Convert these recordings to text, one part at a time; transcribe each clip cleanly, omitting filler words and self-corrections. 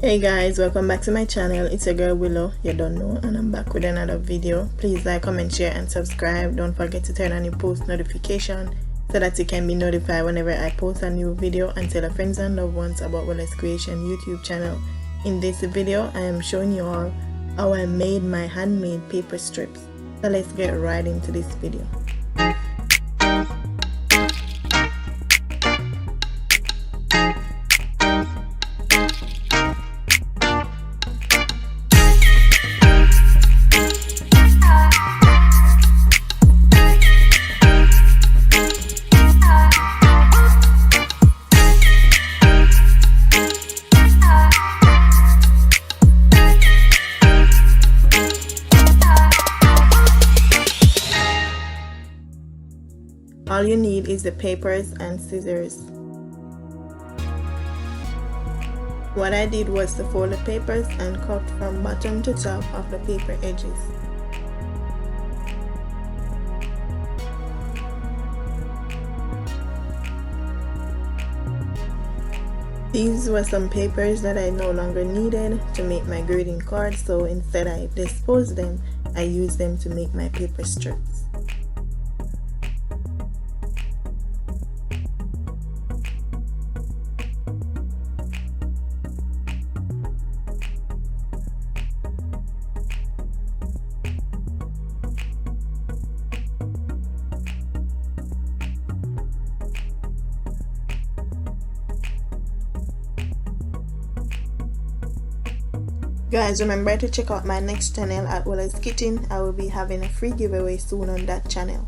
Hey guys, welcome back to my channel. It's your girl Willow, you don't know, and I'm back with another video. Please like, comment, share and subscribe. Don't forget to turn on your post notification so that you can be notified whenever I post a new video, and tell your friends and loved ones about Willow's Creation YouTube channel. In this video I am showing you all how I made my handmade paper strips. So let's get right into this video. All you need is the papers and scissors. What I did was to fold the papers and cut from bottom to top of the paper edges. These were some papers that I no longer needed to make my greeting cards, so instead I disposed them. I used them to make my paper strips. Guys, remember to check out my next channel at Willow's Kitchen. I will be having a free giveaway soon on that channel.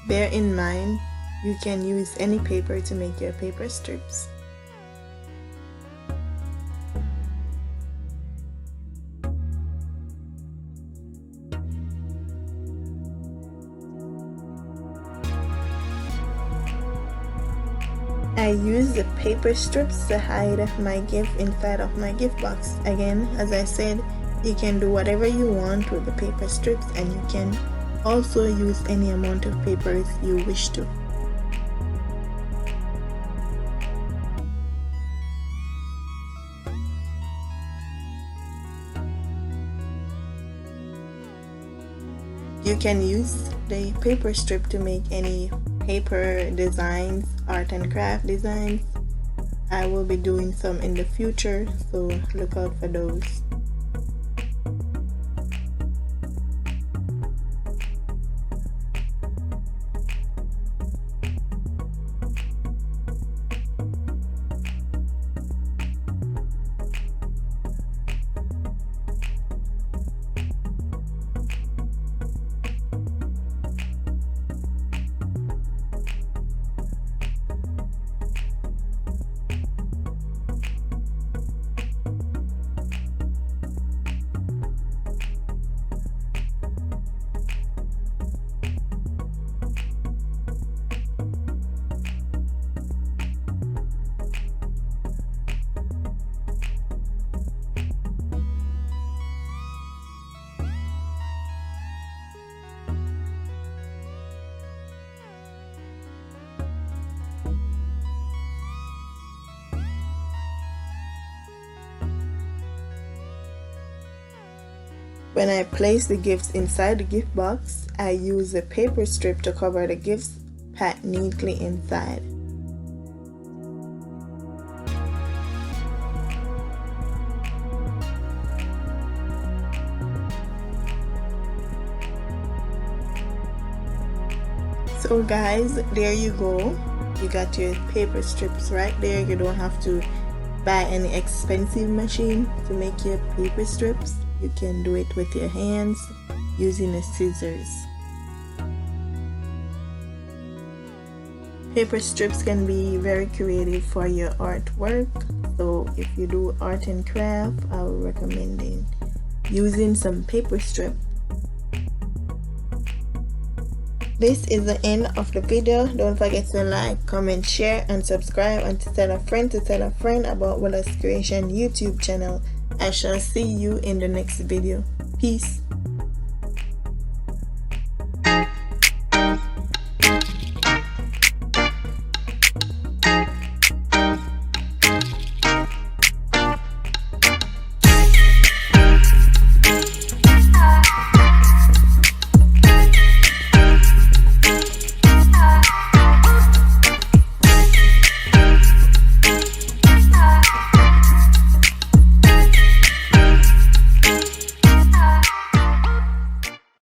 Bear in mind, you can use any paper to make your paper strips. I use the paper strips to hide my gift inside of my gift box. Again, as I said, you can do whatever you want with the paper strips, and you can also use any amount of papers you wish to. You can use the paper strip to make any paper designs, art and craft designs. I will be doing some in the future, so look out for those. When I place the gifts inside the gift box, I use a paper strip to cover the gifts packed neatly inside. So guys, there you go. You got your paper strips right there. You don't have to buy any expensive machine to make your paper strips. You can do it with your hands using the scissors. Paper strips can be very creative for your artwork. So if you do art and craft, I would recommend using some paper strip. This is the end of the video. Don't forget to like, comment, share and subscribe, and to tell a friend about Willow's Creation YouTube channel. I shall see you in the next video. Peace.